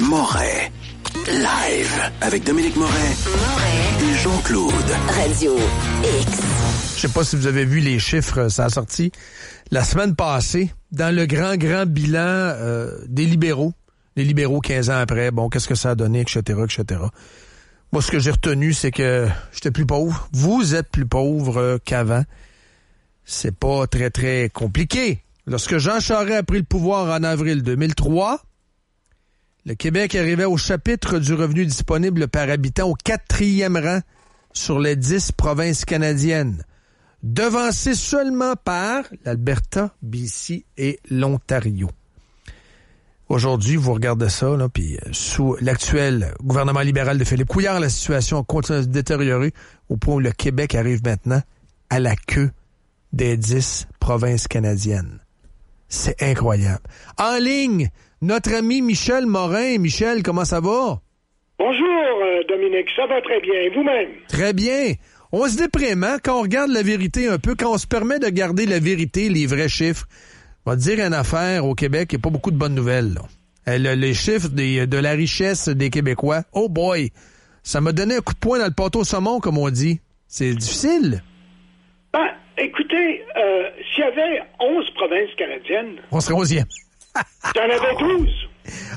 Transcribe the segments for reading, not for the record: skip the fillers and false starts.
Moret. Live avec Dominique Moret et Jean-Claude. Radio X. Je sais pas si vous avez vu les chiffres, ça a sorti la semaine passée dans le grand bilan des libéraux. Les libéraux 15 ans après, bon, qu'est-ce que ça a donné, etc., etc. Moi, ce que j'ai retenu, c'est que j'étais plus pauvre. Vous êtes plus pauvre qu'avant. C'est pas très, très compliqué. Lorsque Jean Charest a pris le pouvoir en avril 2003, le Québec arrivait au chapitre du revenu disponible par habitant au 4e rang sur les 10 provinces canadiennes, devancé seulement par l'Alberta, BC et l'Ontario. Aujourd'hui, vous regardez ça, là, puis sous l'actuel gouvernement libéral de Philippe Couillard, la situation continue à se détériorer au point où le Québec arrive maintenant à la queue des 10 provinces canadiennes. C'est incroyable. En ligne, notre ami Michel Morin. Michel, comment ça va? Bonjour, Dominique. Ça va très bien. Et vous-même? Très bien. On se déprime, hein, quand on regarde la vérité un peu, quand on se permet de garder la vérité, les vrais chiffres. On va te dire une affaire au Québec, il n'y a pas beaucoup de bonnes nouvelles. Là. Les chiffres de la richesse des Québécois, oh boy, ça m'a donné un coup de poing dans le pâteau saumon, comme on dit. C'est difficile. Ben, écoutez, s'il y avait 11 provinces canadiennes... On serait 11e. Il y en avait 12.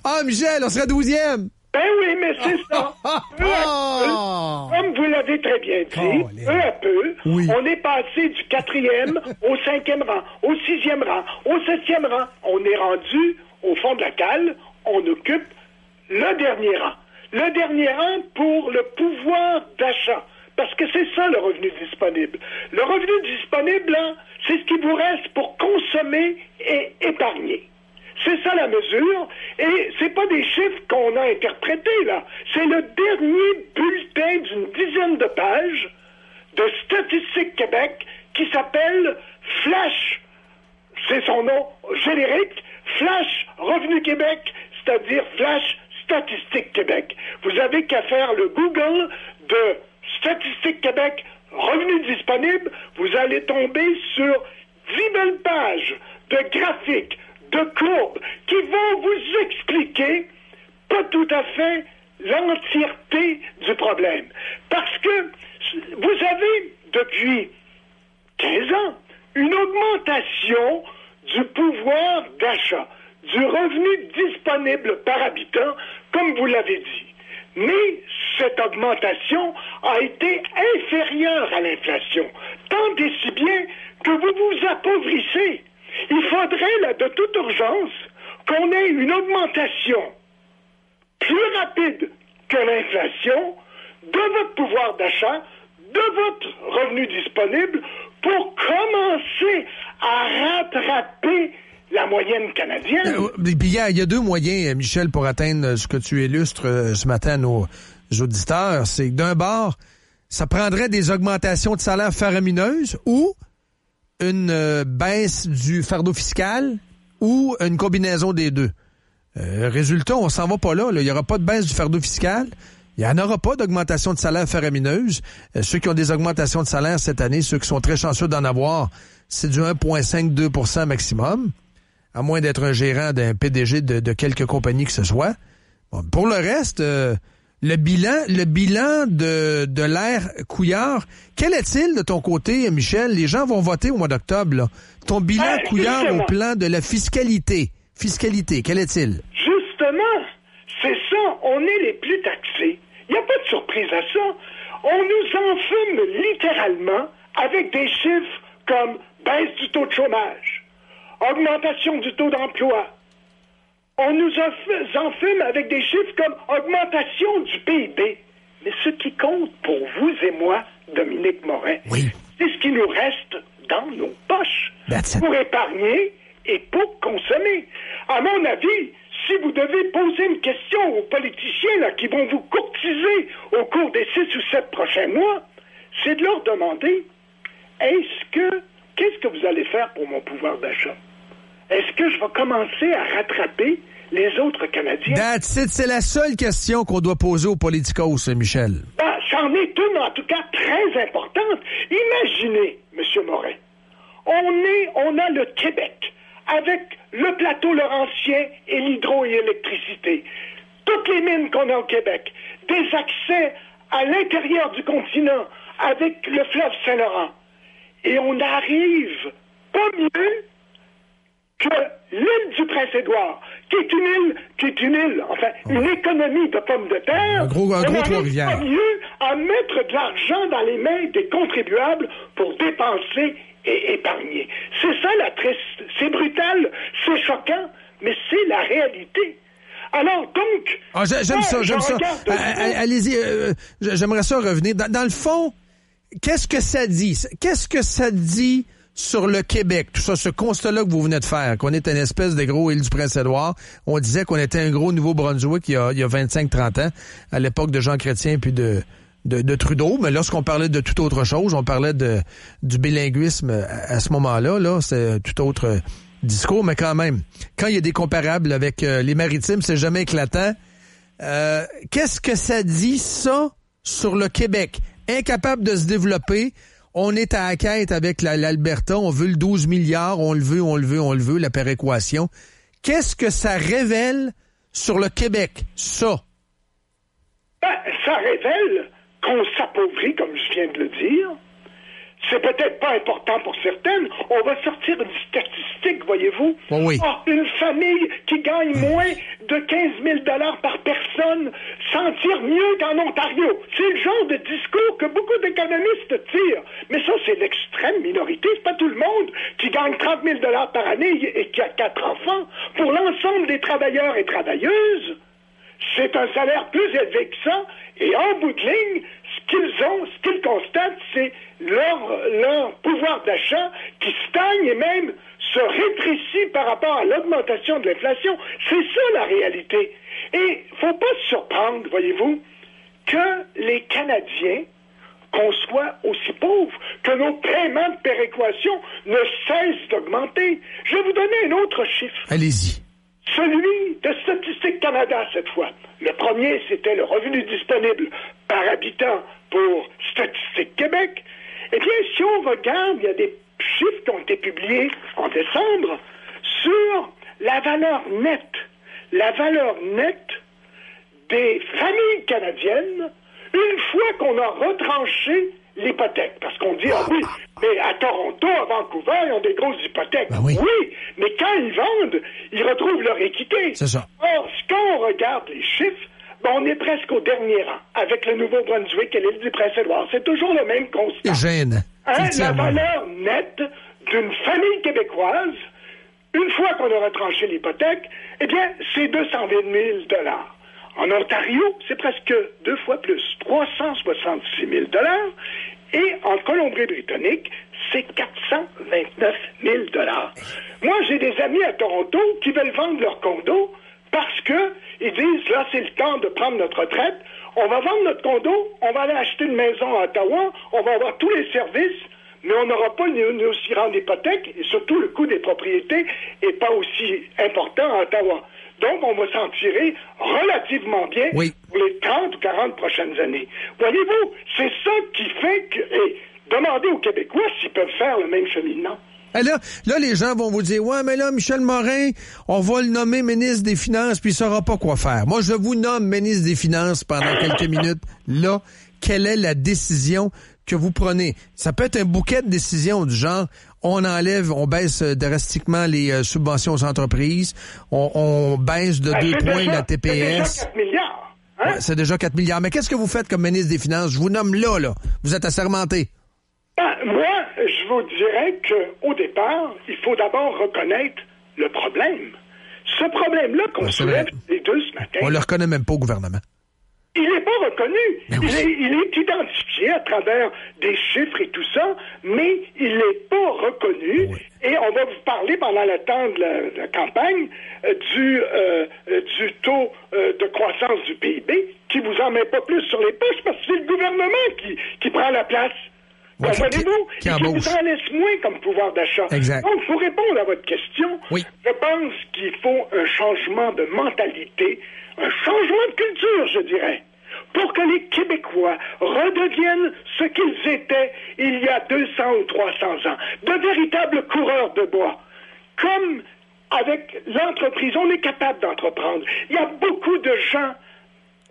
Ah, Michel, on serait 12e. Ben oui, mais c'est ça. Peu à peu, comme vous l'avez très bien dit, peu à peu, oui. On est passé du 4e au 5e rang, au 6e rang, au 7e rang. On est rendu au fond de la cale, on occupe le dernier rang. Le dernier rang pour le pouvoir d'achat. Parce que c'est ça le revenu disponible. Le revenu disponible, là, c'est ce qui vous reste pour consommer et épargner. C'est ça la mesure, et c'est pas des chiffres qu'on a interprétés, là. C'est le dernier bulletin d'une dizaine de pages de Statistique Québec qui s'appelle Flash. C'est son nom générique, Flash Revenu Québec, c'est-à-dire Flash Statistique Québec. Vous avez qu'à faire le Google de Statistique Québec Revenu disponible, vous allez tomber sur 10 belles pages de graphiques, de courbes qui vont vous expliquer pas tout à fait l'entièreté du problème. Parce que vous avez, depuis 15 ans, une augmentation du pouvoir d'achat, du revenu disponible par habitant, comme vous l'avez dit. Mais cette augmentation a été inférieure à l'inflation, tant et si bien que vous vous appauvrissez. Il faudrait, là, de toute urgence, qu'on ait une augmentation plus rapide que l'inflation de votre pouvoir d'achat, de votre revenu disponible, pour commencer à rattraper la moyenne canadienne. Puis il y a deux moyens, Michel, pour atteindre ce que tu illustres ce matin à nos auditeurs. C'est que d'un bord, ça prendrait des augmentations de salaire faramineuses ou une baisse du fardeau fiscal ou une combinaison des deux. Résultat, on s'en va pas là. Il n'y aura pas de baisse du fardeau fiscal. Il n'y en aura pas d'augmentation de salaire faramineuse. Ceux qui ont des augmentations de salaire cette année, ceux qui sont très chanceux d'en avoir, c'est du 1,5-2% maximum, à moins d'être un gérant d'un PDG de quelque compagnie que ce soit. Bon, pour le reste, le bilan de l'ère Couillard, quel est-il de ton côté, Michel? Les gens vont voter au mois d'octobre, là. Ton bilan Couillard justement, au plan de la fiscalité. Fiscalité, quel est-il? Justement, c'est ça. On est les plus taxés. Il n'y a pas de surprise à ça. On nous enfume littéralement avec des chiffres comme baisse du taux de chômage, augmentation du taux d'emploi. On nous enfume avec des chiffres comme augmentation du PIB. Mais ce qui compte pour vous et moi, Dominique Morin, oui, c'est ce qui nous reste dans nos poches pour épargner et pour consommer. À mon avis, si vous devez poser une question aux politiciens là, qui vont vous courtiser au cours des 6 ou 7 prochains mois, c'est de leur demander qu'est-ce que vous allez faire pour mon pouvoir d'achat? Est-ce que je vais commencer à rattraper les autres Canadiens? That's it, c'est la seule question qu'on doit poser aux politicos, Michel. Ben, c'en est une, en tout cas, très importante. Imaginez, M. Morin, on a le Québec, avec le plateau Laurentien et l'hydroélectricité. toutes les mines qu'on a au Québec, des accès à l'intérieur du continent avec le fleuve Saint-Laurent. Et on n'arrive pas mieux que l'île du Prince-Édouard, qui est une île, une économie de pommes de terre. Un gros Trois-Rivières. Pas mieux à mettre de l'argent dans les mains des contribuables pour dépenser et épargner. C'est ça la triste. C'est brutal, c'est choquant, mais c'est la réalité. Alors, donc... j'aime ça. Allez-y, j'aimerais ça revenir. Dans le fond, qu'est-ce que ça dit? Qu'est-ce que ça dit sur le Québec? Tout ça, ce constat-là que vous venez de faire, qu'on est une espèce de gros île du Prince-Édouard. On disait qu'on était un gros Nouveau-Brunswick il y a 25-30 ans, à l'époque de Jean Chrétien puis de Trudeau. Mais lorsqu'on parlait de toute autre chose, on parlait du bilinguisme à ce moment-là. Là, c'est tout autre discours, mais quand même, quand il y a des comparables avec les maritimes, c'est jamais éclatant. Qu'est-ce que ça dit, ça, sur le Québec? Incapable de se développer, on est à la quête avec l'Alberta, on veut le 12 milliards, on le veut, la péréquation. Qu'est-ce que ça révèle sur le Québec, ça? Ça révèle qu'on s'appauvrit, comme je viens de le dire. C'est peut-être pas important pour certaines. On va sortir une statistique, voyez-vous. Oh oui. Une famille qui gagne moins de 15 000 $ par personne s'en tire mieux qu'en Ontario. C'est le genre de discours que beaucoup d'économistes tirent. Mais ça, c'est l'extrême minorité. C'est pas tout le monde qui gagne 30 000 $ par année et qui a 4 enfants. Pour l'ensemble des travailleurs et travailleuses, c'est un salaire plus élevé que ça. Et en bout de ligne, ce qu'ils constatent, c'est leur pouvoir d'achat qui stagne et même se rétrécit par rapport à l'augmentation de l'inflation. C'est ça la réalité. Et faut pas se surprendre, voyez-vous, que les Canadiens, qu'on soit aussi pauvres, que nos paiements de péréquation ne cessent d'augmenter. Je vais vous donner un autre chiffre. Allez-y. Celui de Statistique Canada, cette fois. Le premier, c'était le revenu disponible par habitant pour Statistique Québec. Eh bien, si on regarde, il y a des chiffres qui ont été publiés en décembre sur la valeur nette des familles canadiennes une fois qu'on a retranché l'hypothèque. Parce qu'on dit, ah oui, mais à Toronto, à Vancouver, ils ont des grosses hypothèques. Ben oui. Mais quand ils vendent, ils retrouvent leur équité. C'est ça. Or, quand on regarde les chiffres, on est presque au dernier rang avec le Nouveau-Brunswick et l'île du Prince-Édouard. C'est toujours le même constat. Gêne. La valeur nette d'une famille québécoise, une fois qu'on a retranché l'hypothèque, eh bien, c'est 220 000 $. En Ontario, c'est presque 2 fois plus, 366 000 $. Et en Colombie-Britannique, c'est 429 000 $. Moi, j'ai des amis à Toronto qui veulent vendre leur condo parce que ils disent, là, c'est le temps de prendre notre retraite. On va vendre notre condo, on va aller acheter une maison à Ottawa, on va avoir tous les services, mais on n'aura pas une aussi grande hypothèque, et surtout le coût des propriétés n'est pas aussi important à Ottawa. Donc, on va s'en tirer relativement bien pour les 30 ou 40 prochaines années. Voyez-vous, c'est ça qui fait que... Et demandez aux Québécois s'ils peuvent faire le même cheminement. Et là, les gens vont vous dire, ouais, mais là, Michel Morin, on va le nommer ministre des Finances, puis il saura pas quoi faire. Moi, je vous nomme ministre des Finances pendant quelques minutes. Là, quelle est la décision que vous prenez? Ça peut être un bouquet de décisions du genre, on baisse drastiquement les subventions aux entreprises, on baisse de 2 points la TPS. C'est déjà 4 milliards. Hein? Ouais, c'est déjà 4 milliards. Mais qu'est-ce que vous faites comme ministre des Finances? Je vous nomme là. Vous êtes assermenté. Moi, je vous dirais qu'au départ, il faut d'abord reconnaître le problème. Ce problème-là qu'on soulève les deux ce matin... On le reconnaît même pas au gouvernement. Il n'est pas reconnu. Il est identifié à travers des chiffres et tout ça, mais il n'est pas reconnu. Oui. Et on va vous parler pendant le temps de la campagne du taux de croissance du PIB qui vous en met pas plus sur les poches parce que c'est le gouvernement qui prend la place. Comprenez-vous? Qui vous en laisse moins comme pouvoir d'achat. Exact. Donc, pour répondre à votre question, je pense qu'il faut un changement de mentalité, un changement de culture, je dirais, pour que les Québécois redeviennent ce qu'ils étaient il y a 200 ou 300 ans, de véritables coureurs de bois, comme avec l'entreprise, on est capable d'entreprendre. Il y a beaucoup de gens,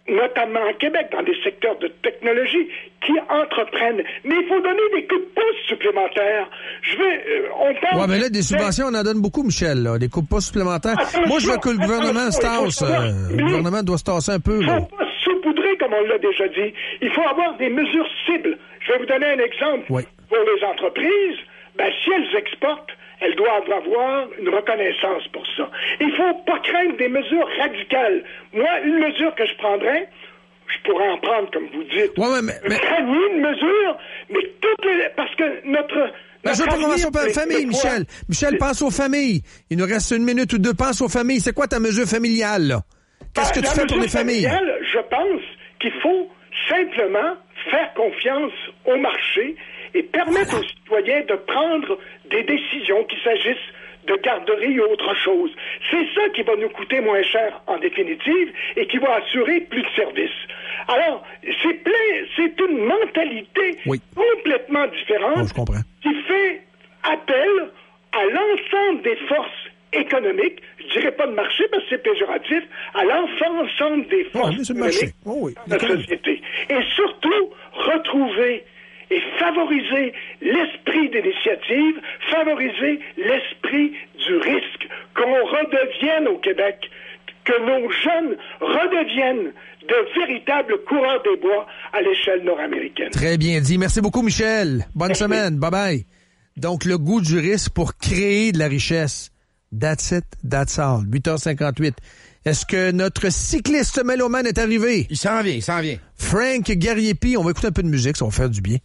notamment à Québec, dans des secteurs de technologie, qui entreprennent. Mais il faut donner des coups de pouce supplémentaires. On parle... Ouais, mais là, des subventions, on en donne beaucoup, Michel, là. Des coups de pouce supplémentaires. Moi, je veux que le gouvernement se tasse. Le gouvernement doit se tasser un peu, Il ne faut pas saupoudrer, comme on l'a déjà dit. Il faut avoir des mesures cibles. Je vais vous donner un exemple. Oui. Pour les entreprises, si elles exportent, elles doivent avoir une reconnaissance pour ça. Il ne faut pas craindre des mesures radicales. Moi, une mesure que je prendrais, je pourrais en prendre, comme vous dites. Une mesure, mais parce que notre... je veux pas commencer aux familles, Michel. Michel, pense aux familles. Il nous reste 1 minute ou 2. Pense aux familles. C'est quoi ta mesure familiale, là? Qu'est-ce que tu fais pour les familles? Je pense qu'il faut simplement faire confiance au marché et permettre aux citoyens de prendre des décisions, qu'il s'agisse de garderie ou autre chose. C'est ça qui va nous coûter moins cher en définitive et qui va assurer plus de services. Alors, c'est une mentalité complètement différente qui fait appel à l'ensemble des forces économiques, je dirais pas de marché parce que c'est péjoratif, à l'ensemble des forces économiques de notre société. Et surtout, retrouver et favoriser l'esprit d'initiative, favoriser l'esprit du risque, qu'on redevienne au Québec, que nos jeunes redeviennent de véritables coureurs des bois à l'échelle nord-américaine. Très bien dit. Merci beaucoup, Michel. Bonne semaine. Bye-bye. Donc, le goût du risque pour créer de la richesse. That's it, that's all. 8h58. Est-ce que notre cycliste mélomane est arrivé? Il s'en vient. Frank Gariepi, on va écouter un peu de musique, ça va faire du bien.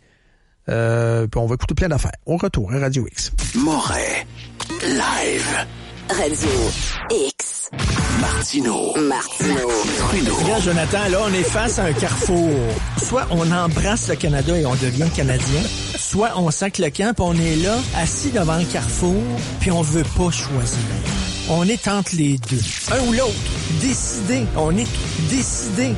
Puis on va écouter plein d'affaires. Au retour, à Radio X. Moret, live. Radio X. Martineau. Trudeau. Regarde, Jonathan, là, on est face à un carrefour. Soit on embrasse le Canada et on devient Canadien, soit on sac le camp, puis on est là, assis devant le carrefour, puis on veut pas choisir. On est entre les deux. Un ou l'autre. Décidé. On est décidé.